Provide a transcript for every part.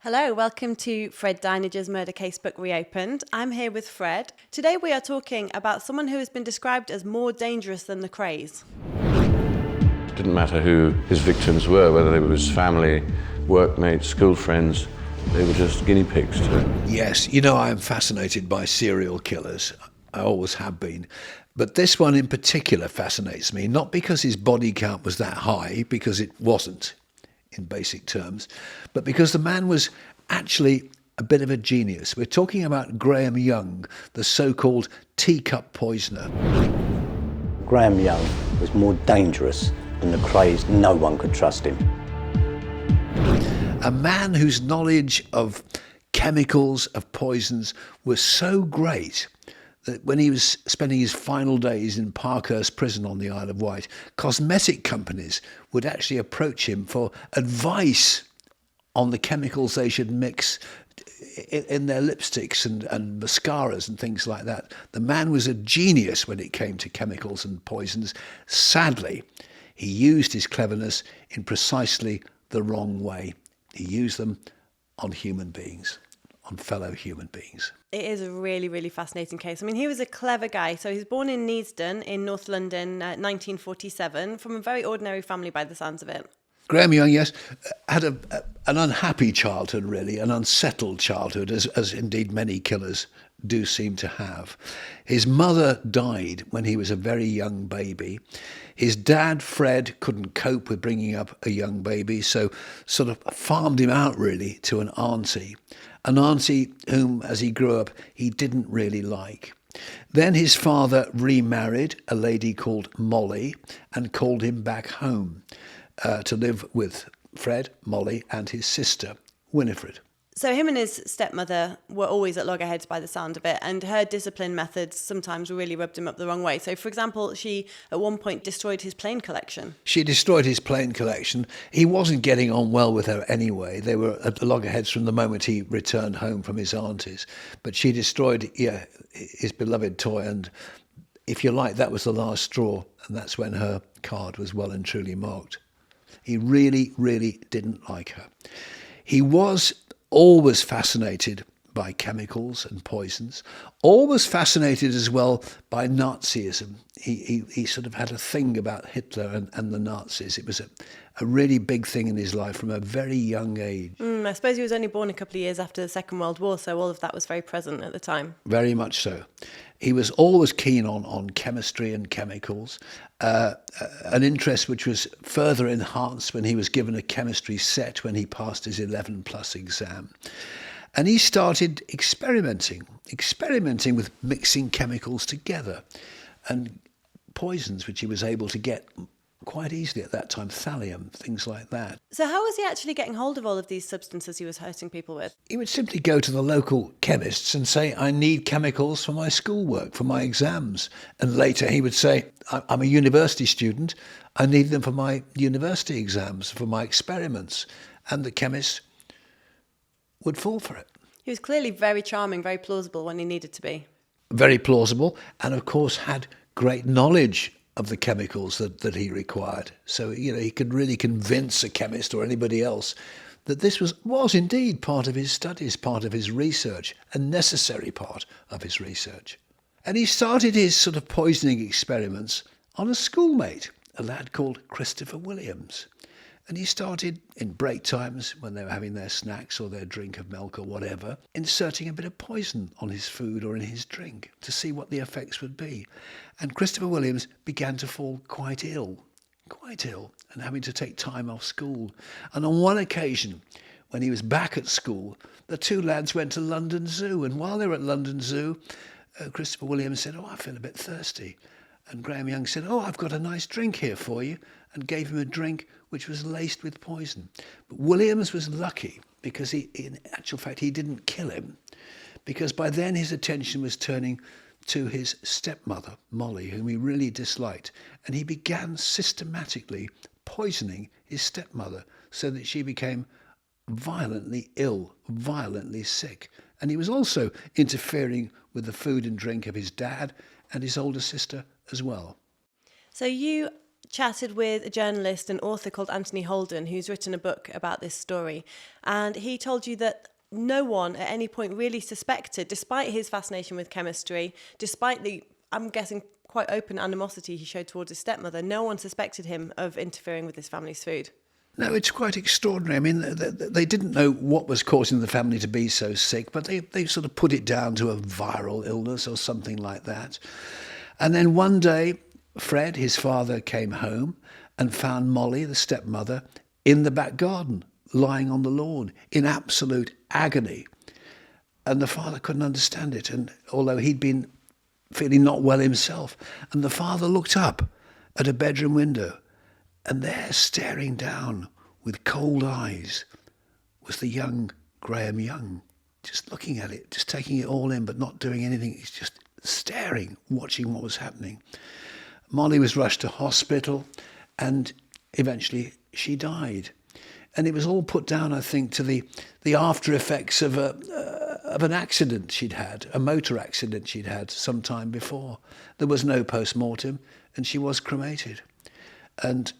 Hello, welcome to Fred Dinenage's Murder Casebook Reopened. I'm here with Fred. Today we are talking about someone who has been described as more dangerous than the Krays. It didn't matter who his victims were, whether they were his family, workmates, school friends, they were just guinea pigs to him. Yes, I am fascinated by serial killers. I always have been. But this one in particular fascinates me, not because his body count was that high, because it wasn't in basic terms, but because the man was actually a bit of a genius. We're talking about Graham Young, the so-called Teacup Poisoner. Graham Young was more dangerous than the Krays. No one could trust him. A man whose knowledge of chemicals, of poisons, was so great that when he was spending his final days in Parkhurst Prison on the Isle of Wight, cosmetic companies would actually approach him for advice on the chemicals they should mix in their lipsticks and mascaras and things like that. The man was a genius when it came to chemicals and poisons. Sadly, he used his cleverness in precisely the wrong way. He used them on human beings, on fellow human beings. It is a really, really fascinating case. I mean, he was a clever guy. So he was born in Neasden in North London, 1947, from a very ordinary family by the sounds of it. Graham Young, yes, had an unhappy childhood, really, an unsettled childhood, as indeed many killers do seem to have. His mother died when he was a very young baby. His dad, Fred, couldn't cope with bringing up a young baby, so sort of farmed him out, really, to an auntie whom, as he grew up, he didn't really like. Then his father remarried a lady called Molly and called him back home to live with Fred, Molly, and his sister, Winifred. So him and his stepmother were always at loggerheads by the sound of it, and her discipline methods sometimes really rubbed him up the wrong way. So, for example, she at one point destroyed his plane collection. She destroyed his plane collection. He wasn't getting on well with her anyway. They were at loggerheads from the moment he returned home from his auntie's. But she destroyed, his beloved toy, and if you like, that was the last straw, and that's when her card was well and truly marked. He really, really didn't like her. He was always fascinated by chemicals and poisons, always fascinated as well by Nazism. He sort of had a thing about Hitler and the Nazis. It was a really big thing in his life from a very young age. I suppose he was only born a couple of years after the Second World War, so all of that was very present at the time. Very much so. He was always keen on chemistry and chemicals, an interest which was further enhanced when he was given a chemistry set when he passed his 11 plus exam. And he started experimenting with mixing chemicals together and poisons, which he was able to get quite easily at that time, thallium, things like that. So how was he actually getting hold of all of these substances he was hurting people with? He would simply go to the local chemists and say, I need chemicals for my schoolwork, for my exams. And later he would say, I'm a university student, I need them for my university exams, for my experiments. And the chemist would fall for it. He was clearly very charming, very plausible when he needed to be. Very plausible, and of course had great knowledge of the chemicals that he required. So, he could really convince a chemist or anybody else that this was indeed part of his studies, part of his research, a necessary part of his research. And he started his sort of poisoning experiments on a schoolmate, a lad called Christopher Williams. And he started, in break times, when they were having their snacks or their drink of milk or whatever, inserting a bit of poison on his food or in his drink to see what the effects would be. And Christopher Williams began to fall quite ill, and having to take time off school. And on one occasion, when he was back at school, the two lads went to London Zoo. And while they were at London Zoo, Christopher Williams said, I feel a bit thirsty. And Graham Young said, I've got a nice drink here for you, and gave him a drink which was laced with poison. But Williams was lucky because in actual fact, he didn't kill him, because by then his attention was turning to his stepmother, Molly, whom he really disliked. And he began systematically poisoning his stepmother so that she became violently ill, violently sick. And he was also interfering with the food and drink of his dad and his older sister as well. So you chatted with a journalist and author called Anthony Holden, who's written a book about this story. And he told you that no one at any point really suspected, despite his fascination with chemistry, despite the, I'm guessing, quite open animosity he showed towards his stepmother, no one suspected him of interfering with his family's food. No, it's quite extraordinary. I mean, they didn't know what was causing the family to be so sick, but they sort of put it down to a viral illness or something like that. And then one day, Fred, his father, came home and found Molly, the stepmother, in the back garden, lying on the lawn, in absolute agony. And the father couldn't understand it, and although he'd been feeling not well himself, and the father looked up at a bedroom window, and there, staring down with cold eyes, was the young Graham Young, just looking at it, just taking it all in, but not doing anything. He's just staring, watching what was happening. Molly was rushed to hospital, and eventually she died. And it was all put down, I think, to the after effects of an accident she'd had, a motor accident she'd had some time before. There was no post-mortem, and she was cremated. And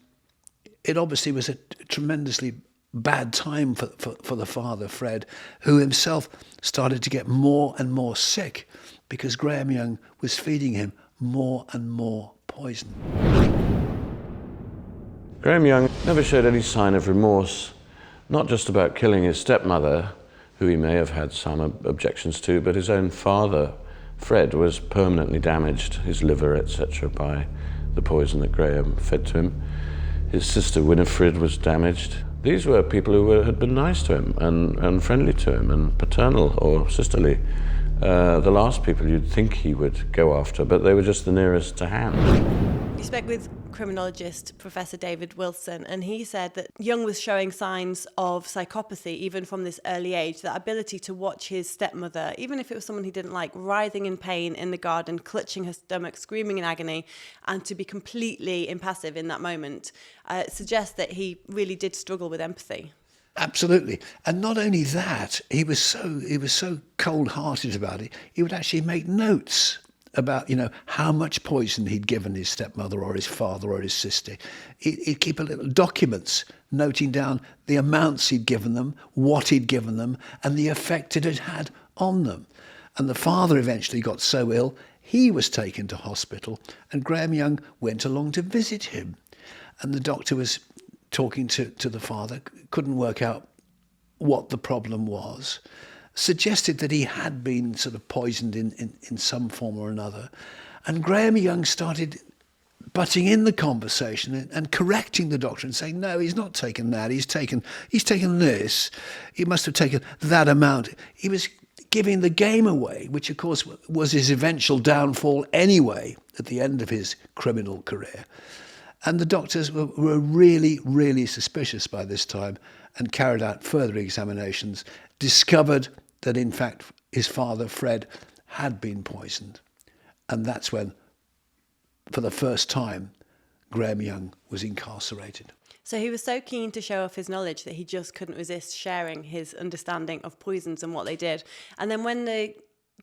it obviously was a tremendously bad time for the father, Fred, who himself started to get more and more sick because Graham Young was feeding him more and more poison. Graham Young never showed any sign of remorse, not just about killing his stepmother, who he may have had some objections to, but his own father, Fred, was permanently damaged, his liver, etc., by the poison that Graham fed to him. His sister Winifred was damaged. These were people who had been nice to him and friendly to him and paternal or sisterly. The last people you'd think he would go after, but they were just the nearest to hand. You spoke with criminologist Professor David Wilson, and he said that Young was showing signs of psychopathy even from this early age, that ability to watch his stepmother, even if it was someone he didn't like, writhing in pain in the garden, clutching her stomach, screaming in agony, and to be completely impassive in that moment, suggests that he really did struggle with empathy. Absolutely. And not only that, he was so cold-hearted about it, he would actually make notes about, how much poison he'd given his stepmother or his father or his sister. He'd keep a little documents noting down the amounts he'd given them, what he'd given them, and the effect it had had on them. And the father eventually got so ill, he was taken to hospital, and Graham Young went along to visit him. And the doctor was talking to the father, couldn't work out what the problem was, suggested that he had been sort of poisoned in some form or another. And Graham Young started butting in the conversation and correcting the doctor and saying, no, he's not taken that, he's taken this, he must have taken that amount. He was giving the game away, which of course was his eventual downfall anyway at the end of his criminal career. And the doctors were really, really suspicious by this time and carried out further examinations, discovered that in fact his father, Fred, had been poisoned. And that's when, for the first time, Graham Young was incarcerated. So he was so keen to show off his knowledge that he just couldn't resist sharing his understanding of poisons and what they did. And then when the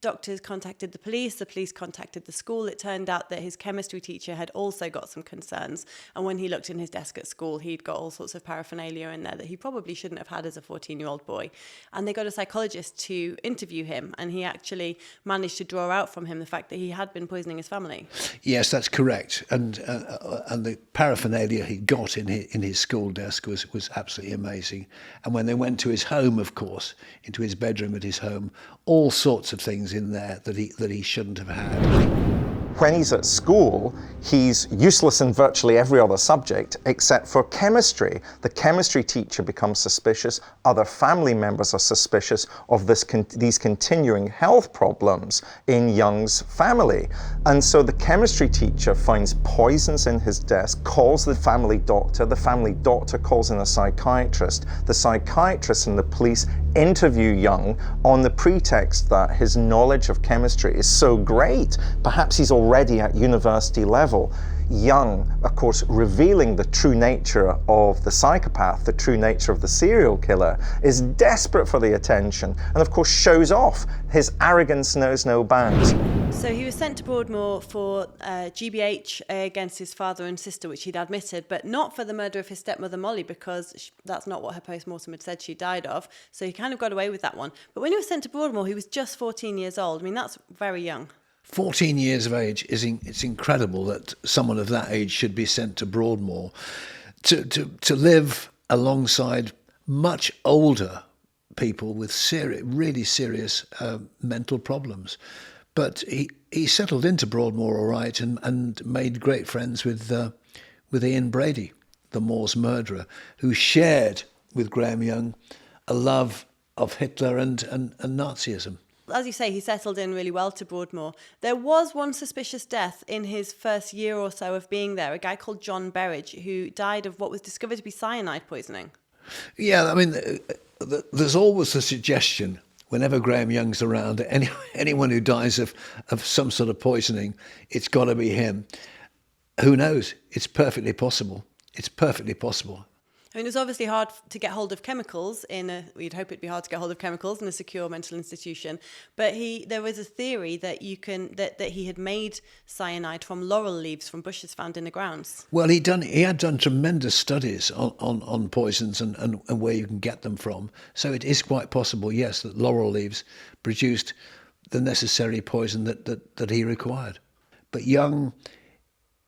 doctors contacted the police contacted the school, it turned out that his chemistry teacher had also got some concerns. And when he looked in his desk at school, he'd got all sorts of paraphernalia in there that he probably shouldn't have had as a 14-year-old boy. And they got a psychologist to interview him, and he actually managed to draw out from him the fact that he had been poisoning his family. Yes, that's correct. And the paraphernalia he got in his school desk was absolutely amazing. And when they went to his home, of course, into his bedroom at his home, all sorts of things in there that he shouldn't have had. When he's at school, he's useless in virtually every other subject except for chemistry. The chemistry teacher becomes suspicious. Other family members are suspicious of these continuing health problems in Young's family. And so the chemistry teacher finds poisons in his desk, calls the family doctor calls in a psychiatrist. The psychiatrist and the police interview Young on the pretext that his knowledge of chemistry is so great. Perhaps he's already already at university level. Young, of course, revealing the true nature of the psychopath, the true nature of the serial killer, is desperate for the attention and, of course, shows off. His arrogance knows no bounds. So he was sent to Broadmoor for GBH against his father and sister, which he'd admitted, but not for the murder of his stepmother Molly, because that's not what her post-mortem had said she died of. So he kind of got away with that one. But when he was sent to Broadmoor, he was just 14 years old. I mean, that's very young. 14 years of age, it's incredible that someone of that age should be sent to Broadmoor to live alongside much older people with really serious mental problems. But he settled into Broadmoor all right and made great friends with Ian Brady, the Moors murderer, who shared with Graham Young a love of Hitler and Nazism. As you say, he settled in really well to Broadmoor. There was one suspicious death in his first year or so of being there, a guy called John Berridge, who died of what was discovered to be cyanide poisoning. Yeah, I mean, there's always the suggestion, whenever Graham Young's around, anyone who dies of some sort of poisoning, it's got to be him. Who knows? It's perfectly possible. It's perfectly possible. I mean, it was obviously hard to get hold of chemicals we'd hope it'd be hard to get hold of chemicals in a secure mental institution. But there was a theory that that he had made cyanide from laurel leaves from bushes found in the grounds. Well, he had done tremendous studies on poisons and where you can get them from. So it is quite possible, yes, that laurel leaves produced the necessary poison that he required. But Young,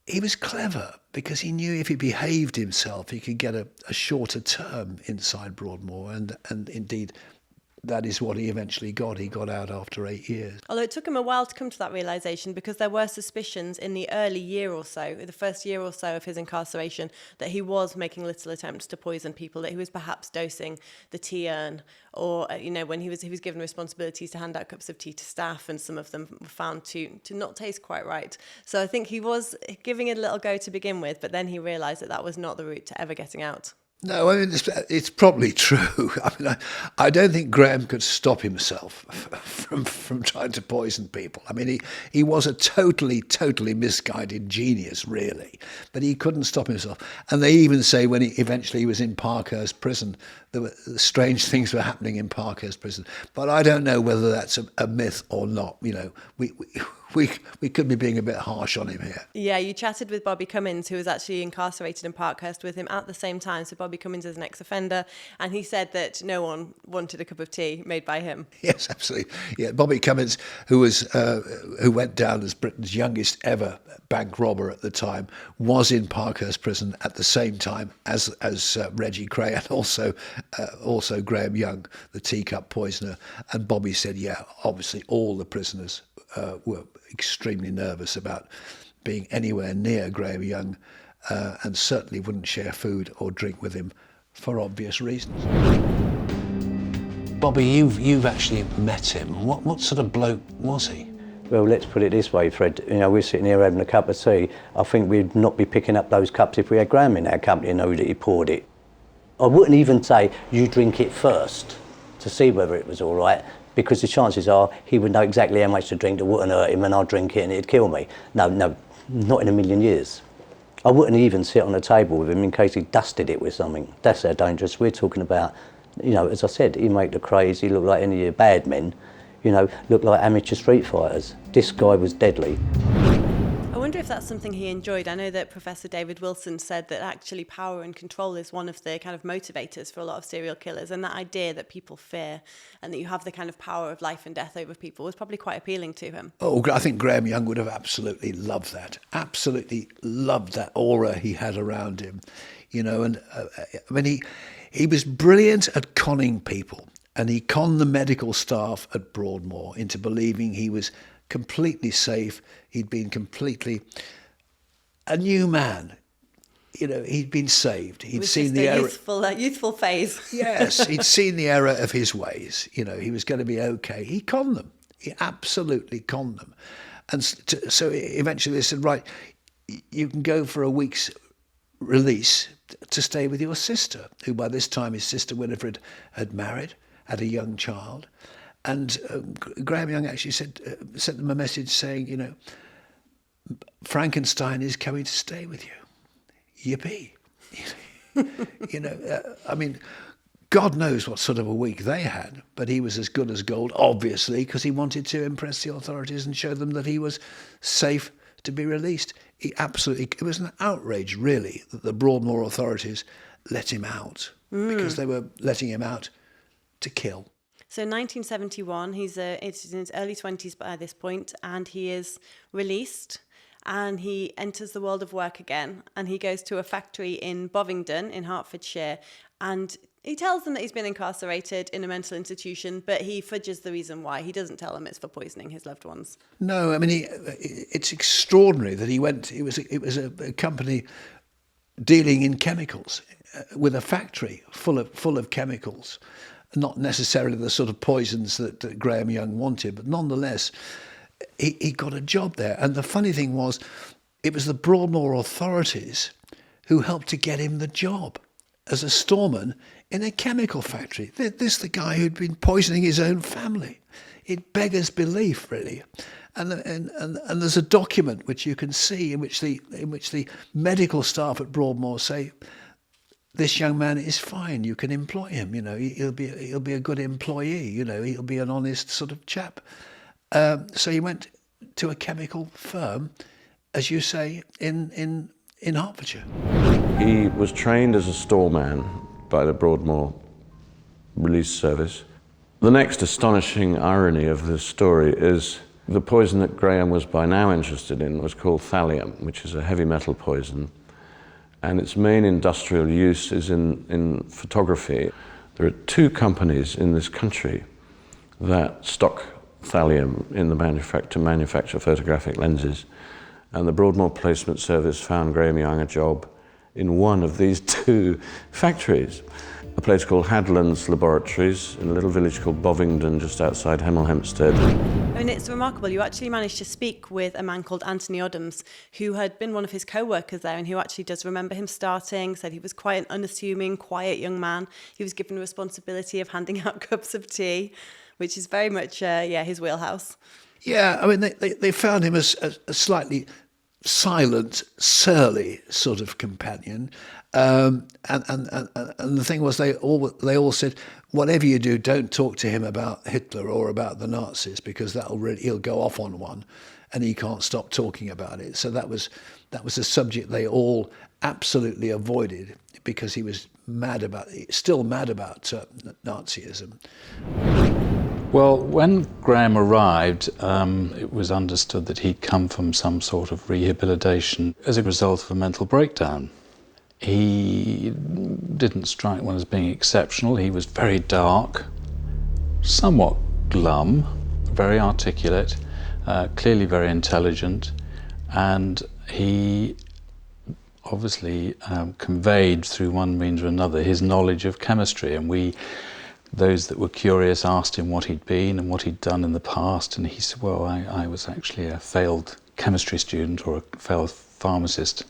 he was clever, because he knew if he behaved himself, he could get a shorter term inside Broadmoor, and indeed, that is what he eventually got. He got out after 8 years. Although it took him a while to come to that realisation, because there were suspicions in the early year or so, the first year or so of his incarceration, that he was making little attempts to poison people, that he was perhaps dosing the tea urn, or when he was given responsibilities to hand out cups of tea to staff, and some of them were found to not taste quite right. So I think he was giving it a little go to begin with, but then he realised that was not the route to ever getting out. No, I mean, it's probably true. I mean, I don't think Graham could stop himself from trying to poison people. I mean, he was a totally misguided genius, really, but he couldn't stop himself. And they even say when he eventually was in Parkhurst prison, there were strange things were happening in Parkhurst prison. But I don't know whether that's a myth or not. We could be being a bit harsh on him here. Yeah, you chatted with Bobby Cummins, who was actually incarcerated in Parkhurst with him at the same time. So Bobby Cummins is an ex-offender, and he said that no one wanted a cup of tea made by him. Yes, absolutely. Yeah, Bobby Cummins, who went down as Britain's youngest ever bank robber at the time, was in Parkhurst prison at the same time as Reggie Cray, and also Graham Young, the Teacup Poisoner. And Bobby said, yeah, obviously all the prisoners were extremely nervous about being anywhere near Graham Young, and certainly wouldn't share food or drink with him for obvious reasons. Bobby, you've actually met him. What sort of bloke was he? Well, let's put it this way, Fred. We're sitting here having a cup of tea. I think we'd not be picking up those cups if we had Graham in our company and knew that he poured it. I wouldn't even say you drink it first to see whether it was all right, because the chances are he would know exactly how much to drink that wouldn't hurt him, and I'd drink it and it'd kill me. No, not in a million years. I wouldn't even sit on a table with him in case he dusted it with something. That's how dangerous we're talking about. As I said, he make the crazy look like any of your bad men, look like amateur street fighters. This guy was deadly. I wonder if that's something he enjoyed. I know that Professor David Wilson said that actually power and control is one of the kind of motivators for a lot of serial killers, and that idea that people fear and that you have the kind of power of life and death over people was probably quite appealing to him. Oh, I think Graham Young would have absolutely loved that. Absolutely loved that aura he had around him. He was brilliant at conning people, and he conned the medical staff at Broadmoor into believing he was completely safe. He'd been completely a new man. He'd been saved. He'd seen the error. Youthful phase. Yes, he'd seen the error of his ways. He was going to be okay. He conned them. He absolutely conned them. And so eventually they said, right, you can go for a week's release to stay with your sister, who by this time his sister Winifred had married, had a young child. And Graham Young actually sent them a message saying, Frankenstein is coming to stay with you. Yippee. I mean, God knows what sort of a week they had, but he was as good as gold, obviously, because he wanted to impress the authorities and show them that he was safe to be released. It was an outrage, really, that the Broadmoor authorities let him out, because they were letting him out to kill. So 1971, he's in his early 20s by this point, and he is released, and he enters the world of work again, and he goes to a factory in Bovingdon in Hertfordshire, and he tells them that he's been incarcerated in a mental institution, but he fudges the reason why. He doesn't tell them it's for poisoning his loved ones. No, I mean, it's extraordinary that he went. It was a company dealing in chemicals, with a factory full of chemicals, not necessarily the sort of poisons that Graham Young wanted, but nonetheless, he got a job there. And the funny thing was, it was the Broadmoor authorities who helped to get him the job as a storeman in a chemical factory. This the guy who'd been poisoning his own family. It beggars belief, really. And there's a document which you can see in which the medical staff at Broadmoor say, this young man is fine. You can employ him. He'll be a good employee. He'll be an honest sort of chap. So he went to a chemical firm, as you say, in Hertfordshire. He was trained as a storeman by the Broadmoor Release Service. The next astonishing irony of this story is the poison that Graham was by now interested in was called thallium, which is a heavy metal poison, and its main industrial use is in photography. There are 2 companies in this country that stock thallium to manufacture photographic lenses, and the Broadmoor Placement Service found Graham Young a job in one of these 2 factories, a place called Hadland's Laboratories in a little village called Bovingdon just outside Hemel Hempstead. I mean, it's remarkable. You actually managed to speak with a man called Anthony Oddams, who had been one of his co-workers there, and who actually does remember him starting, said he was quite an unassuming, quiet young man. He was given the responsibility of handing out cups of tea, which is very much, his wheelhouse. Yeah, I mean, they found him as a slightly silent, surly sort of companion, and the thing was, they all said, whatever you do, don't talk to him about Hitler or about the Nazis, because he'll go off on one, and he can't stop talking about it. So that was a subject they all absolutely avoided, because he was still mad about Nazism. Well, when Graham arrived, it was understood that he'd come from some sort of rehabilitation as a result of a mental breakdown. He didn't strike one as being exceptional. He was very dark, somewhat glum, very articulate, clearly very intelligent, and he obviously conveyed through one means or another his knowledge of chemistry, and those that were curious asked him what he'd been and what he'd done in the past, and he said, well, I was actually a failed chemistry student or a failed pharmacist.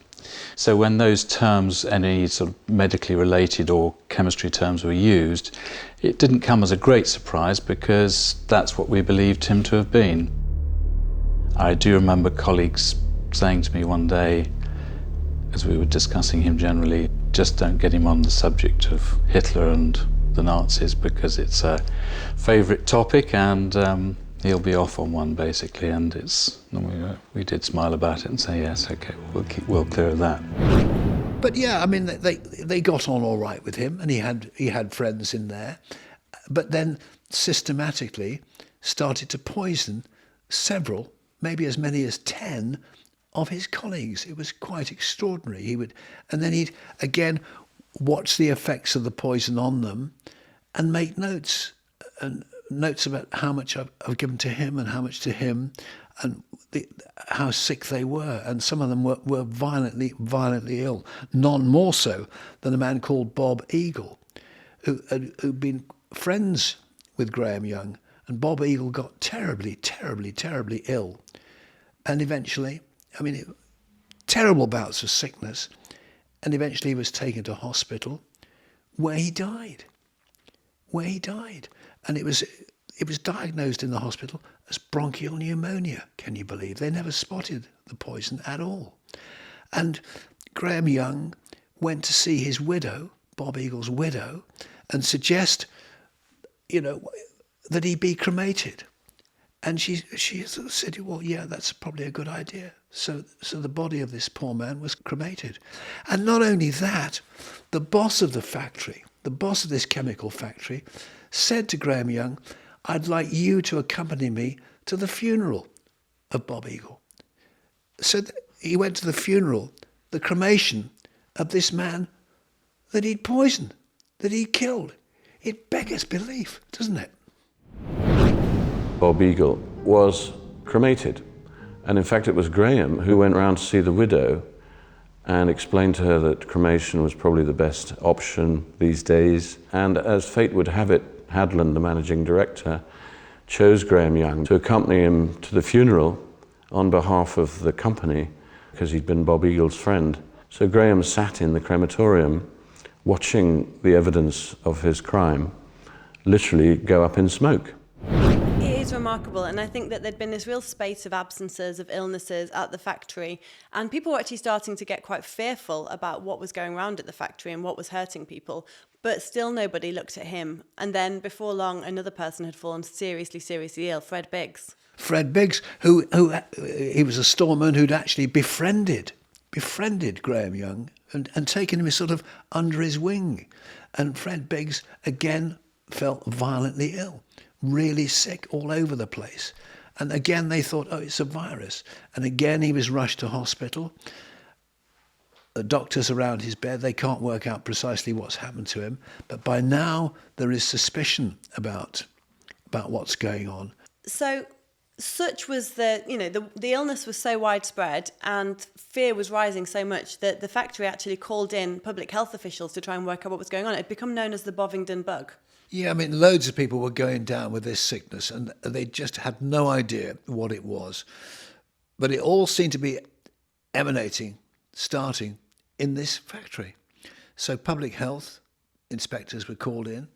So when those terms, any sort of medically related or chemistry terms, were used, it didn't come as a great surprise, because that's what we believed him to have been. I do remember colleagues saying to me one day, as we were discussing him generally, just don't get him on the subject of Hitler and the Nazis, because it's a favourite topic, and he'll be off on one, basically. And we did smile about it and say, yes, okay, we'll clear of that. But yeah, I mean, they got on all right with him, and he had friends in there, but then systematically started to poison several, maybe as many as 10 of his colleagues. It was quite extraordinary. And then he'd again watch the effects of the poison on them and make notes about how much I've given to him and how much to him, and how sick they were. And some of them were violently ill, none more so than a man called Bob Eagle, who'd been friends with Graham Young. And Bob Eagle got terribly ill. And eventually, terrible bouts of sickness, and eventually he was taken to hospital, where he died. And it was It was diagnosed in the hospital as bronchial pneumonia. Can you believe? They never spotted the poison at all. And Graham Young went to see his widow, Bob Eagle's widow, and suggest, that he be cremated. And she said, well, yeah, that's probably a good idea. So the body of this poor man was cremated. And not only that, the boss of the factory, the boss of this chemical factory, said to Graham Young, I'd like you to accompany me to the funeral of Bob Eagle. So he went to the funeral, the cremation of this man that he'd poisoned, that he'd killed. It beggars belief, doesn't it? Bob Eagle was cremated. And in fact, it was Graham who went round to see the widow and explained to her that cremation was probably the best option these days. And as fate would have it, Hadland, the managing director, chose Graham Young to accompany him to the funeral on behalf of the company because he'd been Bob Eagle's friend. So Graham sat in the crematorium watching the evidence of his crime literally go up in smoke. It is remarkable, and I think that there'd been this real spate of absences, of illnesses at the factory, and people were actually starting to get quite fearful about what was going around at the factory and what was hurting people, but still nobody looked at him. And then before long, another person had fallen seriously ill, Fred Biggs. Fred Biggs, who he was a storeman who'd actually befriended Graham Young and taken him sort of under his wing. And Fred Biggs, again, felt violently ill, really sick all over the place. And again, they thought, oh, it's a virus. And again, he was rushed to hospital. The doctors around his bed, they can't work out precisely what's happened to him. But by now, there is suspicion about what's going on. So such was the illness was so widespread and fear was rising so much that the factory actually called in public health officials to try and work out what was going on. It had become known as the Bovingdon bug. Yeah, I mean, loads of people were going down with this sickness and they just had no idea what it was. But it all seemed to be starting in this factory. So public health inspectors were called in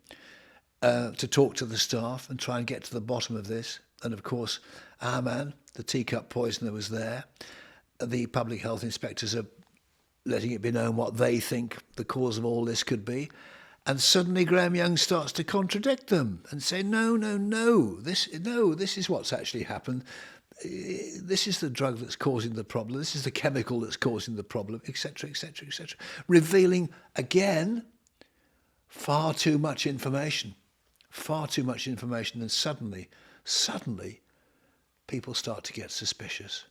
to talk to the staff and try and get to the bottom of this. And of course, our man, the Teacup Poisoner, was there. The public health inspectors are letting it be known what they think the cause of all this could be. And suddenly Graham Young starts to contradict them and say, no, this is what's actually happened. This is the drug that's causing the problem. This is the chemical that's causing the problem, etc., etc., etc. Revealing, again, far too much information. And suddenly, people start to get suspicious.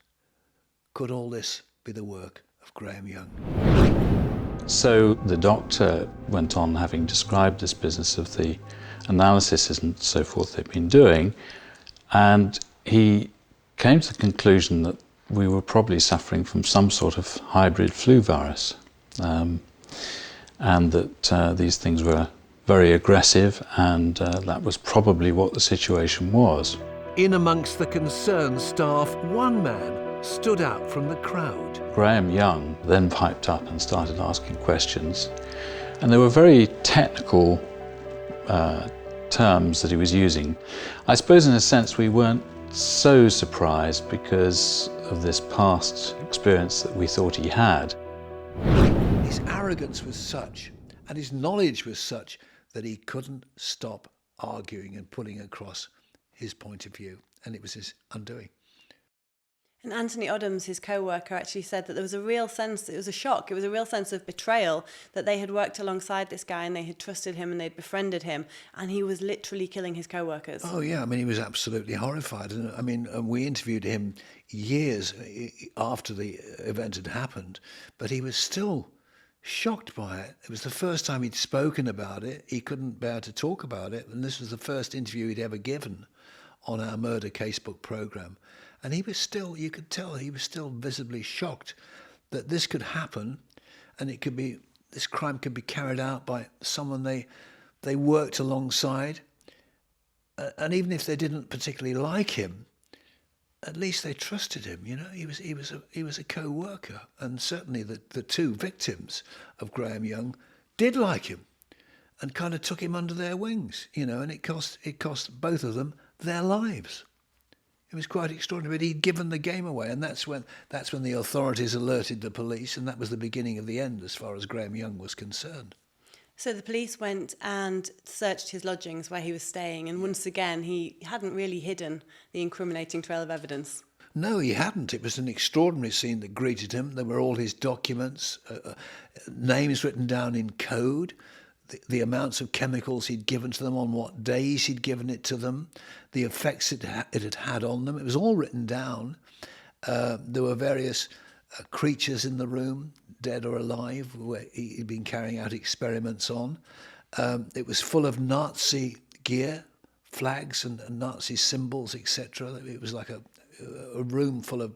Could all this be the work of Graham Young? So the doctor went on, having described this business of the analysis and so forth they'd been doing, and he came to the conclusion that we were probably suffering from some sort of hybrid flu virus, and that these things were very aggressive, and that was probably what the situation was. In amongst the concerned staff, one man stood out from the crowd. Graham Young then piped up and started asking questions, and there were very technical terms that he was using. I suppose in a sense we weren't so surprised because of this past experience that we thought he had. His arrogance was such, and his knowledge was such, that he couldn't stop arguing and putting across his point of view, and it was his undoing. And Anthony Oddams, his co-worker, actually said that there was a real sense, it was a shock, it was a real sense of betrayal that they had worked alongside this guy and they had trusted him and they'd befriended him, and he was literally killing his co-workers. Oh yeah, I mean, he was absolutely horrified. And I mean, we interviewed him years after the event had happened, but he was still shocked by it. It was the first time he'd spoken about it. He couldn't bear to talk about it, and this was the first interview he'd ever given on our murder casebook program. And he was still, you could tell, he was still visibly shocked that this could happen, and it could be, this crime could be carried out by someone they worked alongside. And even if they didn't particularly like him, at least they trusted him. You know, he was a co-worker, and certainly the two victims of Graham Young did like him, and kind of took him under their wings. You know, and it cost both of them their lives. It was quite extraordinary, but he'd given the game away, and that's when the authorities alerted the police, and that was the beginning of the end as far as Graham Young was concerned. So the police went and searched his lodgings where he was staying, and once again, he hadn't really hidden the incriminating trail of evidence. No, he hadn't. It was an extraordinary scene that greeted him. There were all his documents, names written down in code, the amounts of chemicals he'd given to them, on what days he'd given it to them, the effects it had had on them. It was all written down. There were various creatures in the room, dead or alive, where he'd been carrying out experiments on. It was full of Nazi gear, flags and Nazi symbols, etc. It was like a room full of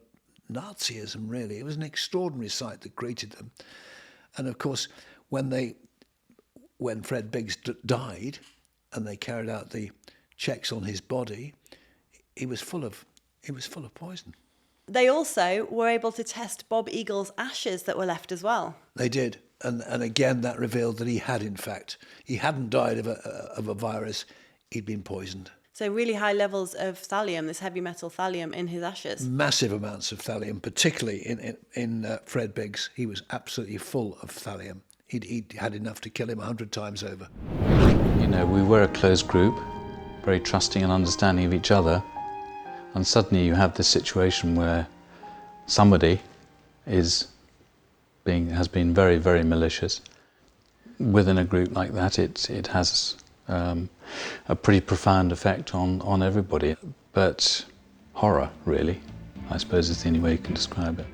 Nazism, really. It was an extraordinary sight that greeted them. And of course, when Fred Biggs died and they carried out the checks on his body, he was full of poison. They also were able to test Bob Eagle's ashes that were left as well. They did. And again, that revealed that he hadn't died of a virus, he'd been poisoned. So really high levels of thallium, this heavy metal thallium in his ashes. Massive amounts of thallium, particularly in Fred Biggs. He was absolutely full of thallium. He'd had enough to kill him 100 times over. You know, we were a close group, very trusting and understanding of each other. And suddenly you have this situation where somebody has been very, very malicious. Within a group like that, it has a pretty profound effect on everybody. But horror, really, I suppose is the only way you can describe it.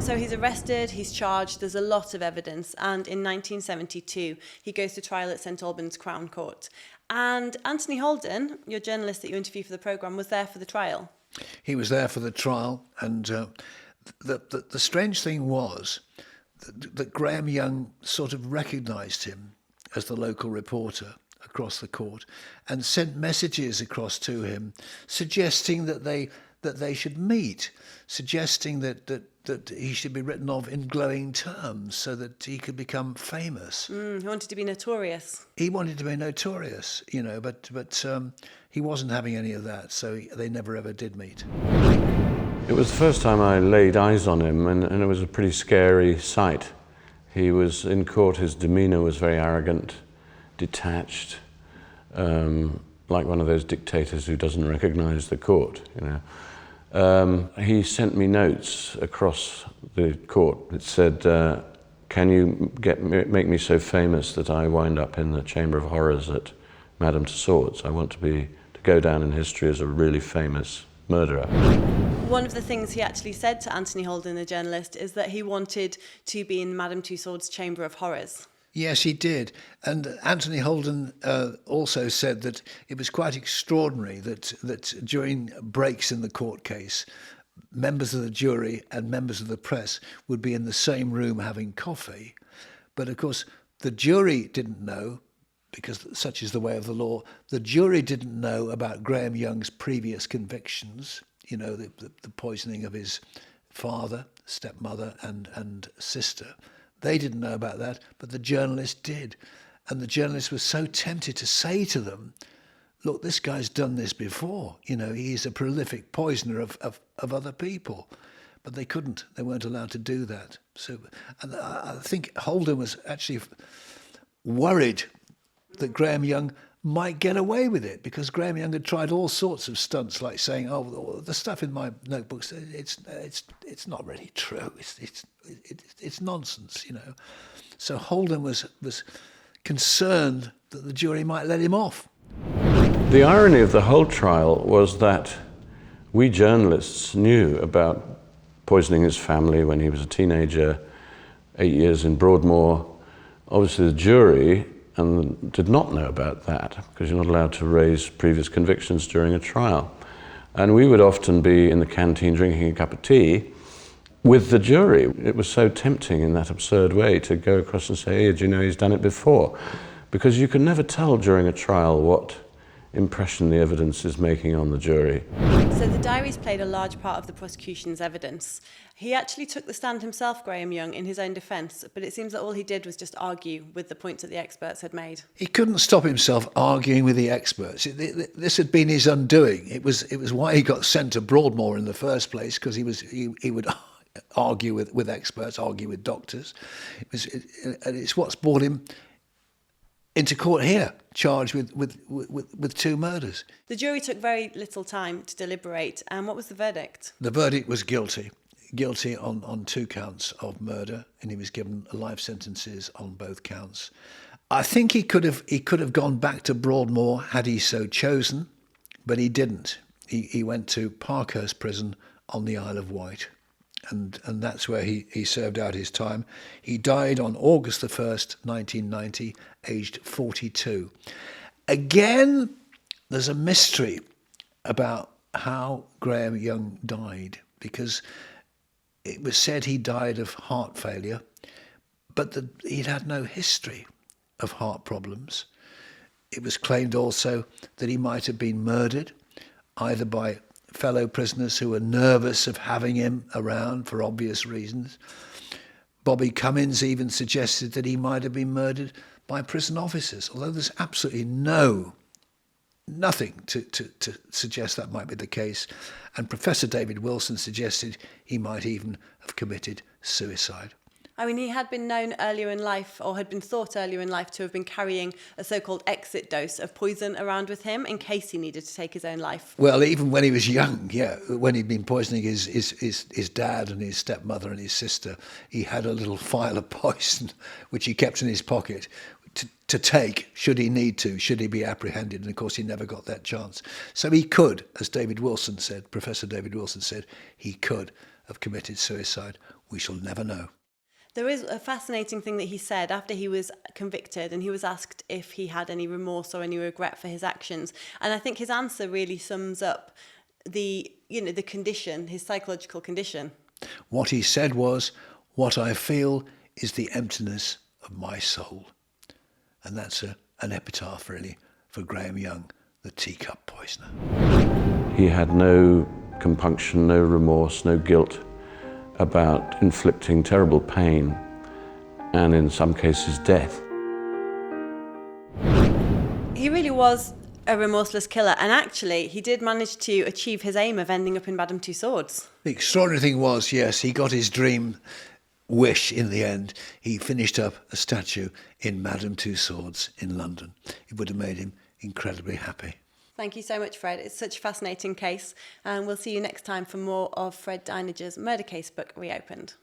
So he's arrested, he's charged, there's a lot of evidence, and in 1972 he goes to trial at St Albans Crown Court. And Anthony Holden, your journalist that you interviewed for the programme, was there for the trial. He was there for the trial, and the strange thing was that Graham Young sort of recognised him as the local reporter across the court and sent messages across to him suggesting that they should meet, suggesting that he should be written of in glowing terms so that he could become famous. He wanted to be notorious. He wanted to be notorious, but he wasn't having any of that, so they never ever did meet. It was the first time I laid eyes on him, and it was a pretty scary sight. He was in court, his demeanour was very arrogant, detached, like one of those dictators who doesn't recognise the court, He sent me notes across the court that said, can you make me so famous that I wind up in the Chamber of Horrors at Madame Tussauds? I want to go down in history as a really famous murderer. One of the things he actually said to Anthony Holden, the journalist, is that he wanted to be in Madame Tussauds' Chamber of Horrors. Yes, he did. And Anthony Holden also said that it was quite extraordinary that during breaks in the court case, members of the jury and members of the press would be in the same room having coffee. But of course, the jury didn't know, because such is the way of the law, the jury didn't know about Graham Young's previous convictions, the poisoning of his father, stepmother and sister. They didn't know about that, but the journalist did. And the journalist was so tempted to say to them, look, this guy's done this before. He's a prolific poisoner of other people. But they couldn't. They weren't allowed to do that. So and I think Holden was actually worried that Graham Young might get away with it, because Graham Young had tried all sorts of stunts, like saying, "Oh, the stuff in my notebooks, it's not really true. It's nonsense," So Holden was concerned that the jury might let him off. The irony of the whole trial was that we journalists knew about poisoning his family when he was a teenager, 8 years in Broadmoor. Obviously, the jury did not know about that, because you're not allowed to raise previous convictions during a trial. And we would often be in the canteen drinking a cup of tea with the jury. It was so tempting in that absurd way to go across and say, hey, do you know he's done it before? Because you can never tell during a trial what impression the evidence is making on the jury. So the diaries played a large part of the prosecution's evidence. He actually took the stand himself, Graham Young, in his own defence, but it seems that all he did was just argue with the points that the experts had made. He couldn't stop himself arguing with the experts. This had been his undoing. It was why he got sent to Broadmoor in the first place, because he would argue with experts, argue with doctors. And it's what's brought him into court here, charged with 2 murders. The jury took very little time to deliberate, and what was the verdict? The verdict was guilty. Guilty on 2 counts of murder, and he was given life sentences on both counts. I think he could have gone back to Broadmoor had he so chosen, but he didn't. He went to Parkhurst Prison on the Isle of Wight, and that's where he served out his time. He died on August the 1st, 1990, aged 42. Again, there's a mystery about how Graham Young died, because it was said he died of heart failure, but he'd had no history of heart problems. It was claimed also that he might have been murdered, either by fellow prisoners who were nervous of having him around for obvious reasons. Bobby Cummins even suggested that he might have been murdered by prison officers, although there's absolutely nothing to suggest that might be the case. And Professor David Wilson suggested he might even have committed suicide. I mean, he had been known earlier in life, or had been thought earlier in life, to have been carrying a so-called exit dose of poison around with him in case he needed to take his own life. Well, even when he was young, when he'd been poisoning his dad and his stepmother and his sister, he had a little phial of poison which he kept in his pocket to take should he need to, should he be apprehended. And of course, he never got that chance. So he could, as David Wilson said, Professor David Wilson said, he could have committed suicide. We shall never know. There is a fascinating thing that he said after he was convicted, and he was asked if he had any remorse or any regret for his actions. And I think his answer really sums up the condition, his psychological condition. What he said was, "What I feel is the emptiness of my soul." And that's an epitaph, really, for Graham Young, the Teacup Poisoner. He had no compunction, no remorse, no guilt about inflicting terrible pain and, in some cases, death. He really was a remorseless killer, and actually he did manage to achieve his aim of ending up in Madame Tussauds. The extraordinary thing was, yes, he got his dream wish in the end. He finished up a statue in Madame Tussauds in London. It would have made him incredibly happy. Thank you so much, Fred. It's such a fascinating case, and we'll see you next time for more of Fred Dinenage's Murder Casebook Reopened.